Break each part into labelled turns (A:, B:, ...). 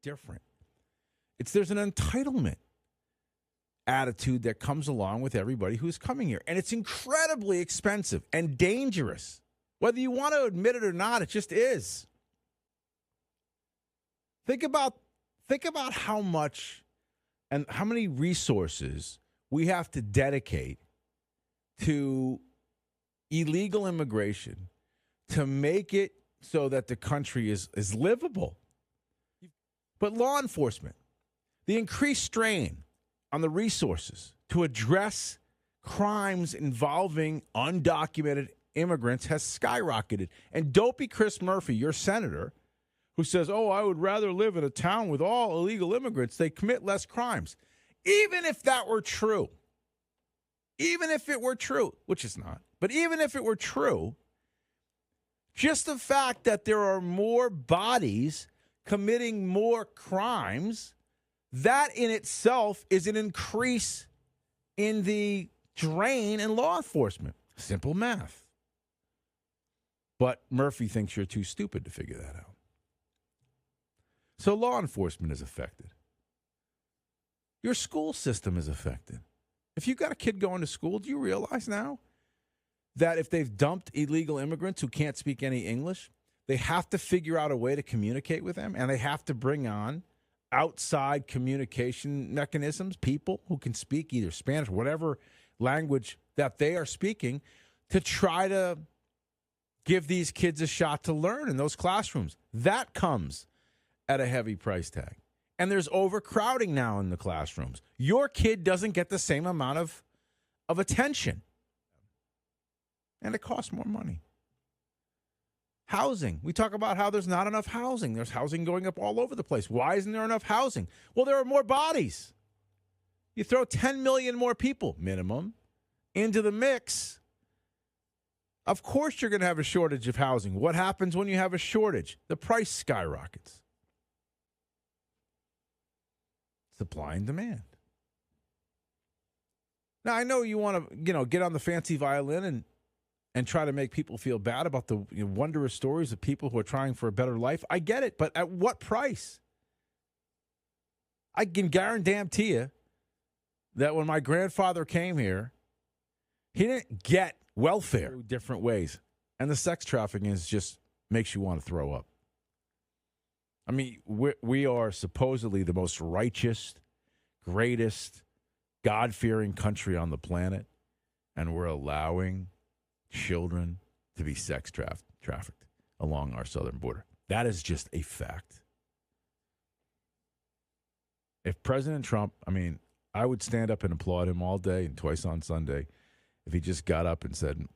A: different. There's an entitlement attitude that comes along with everybody who's coming here. And it's incredibly expensive and dangerous. Whether you want to admit it or not, it just is. Think about how much and how many resources we have to dedicate to illegal immigration to make it so that the country is livable. But law enforcement, the increased strain on the resources to address crimes involving undocumented immigrants has skyrocketed. And dopey Chris Murphy, your senator, who says, oh, I would rather live in a town with all illegal immigrants, they commit less crimes. Even if that were true, even if it were true, which it's not, but even if it were true, just the fact that there are more bodies committing more crimes, that in itself is an increase in the drain in law enforcement. Simple math. But Murphy thinks you're too stupid to figure that out. So law enforcement is affected. Your school system is affected. If you've got a kid going to school, do you realize now that if they've dumped illegal immigrants who can't speak any English, they have to figure out a way to communicate with them, and they have to bring on outside communication mechanisms, people who can speak either Spanish or whatever language that they are speaking, to try to give these kids a shot to learn in those classrooms. That comes at a heavy price tag. And there's overcrowding now in the classrooms. Your kid doesn't get the same amount of attention. And it costs more money. Housing. We talk about how there's not enough housing. There's housing going up all over the place. Why isn't there enough housing? Well, there are more bodies. You throw 10 million more people, minimum, into the mix. Of course you're going to have a shortage of housing. What happens when you have a shortage? The price skyrockets. Supply and demand. Now, I know you want to, get on the fancy violin and try to make people feel bad about the wondrous stories of people who are trying for a better life. I get it, but at what price? I can guarantee you that when my grandfather came here, he didn't get welfare different ways. And the sex trafficking just makes you want to throw up. I mean, we are supposedly the most righteous, greatest, God-fearing country on the planet, and we're allowing children to be sex trafficked along our southern border. That is just a fact. If President Trump, I would stand up and applaud him all day and twice on Sunday if he just got up and said,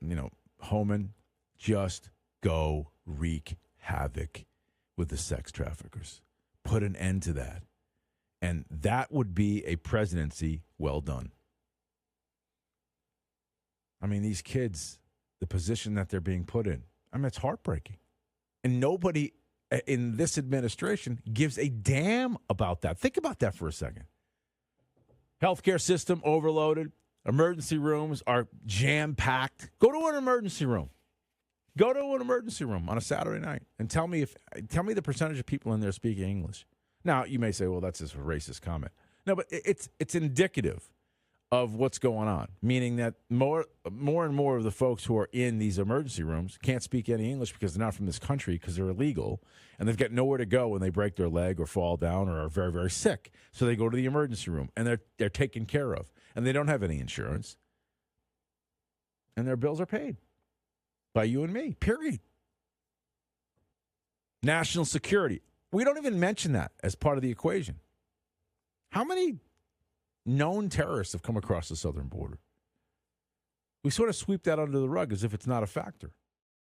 A: Homan, just go wreak havoc with the sex traffickers. Put an end to that. And that would be a presidency well done. These kids, the position that they're being put in, it's heartbreaking. And nobody in this administration gives a damn about that. Think about that for a second. Healthcare system overloaded. Emergency rooms are jam-packed. Go to an emergency room. Go to an emergency room on a Saturday night and tell me the percentage of people in there speaking English. Now, you may say, well, that's just a racist comment. No, but it's indicative of what's going on, meaning that more and more of the folks who are in these emergency rooms can't speak any English because they're not from this country, because they're illegal, and they've got nowhere to go when they break their leg or fall down or are very, very sick. So they go to the emergency room, and they're taken care of, and they don't have any insurance, and their bills are paid by you and me, period. National security. We don't even mention that as part of the equation. How many known terrorists have come across the southern border? We sort of sweep that under the rug as if it's not a factor.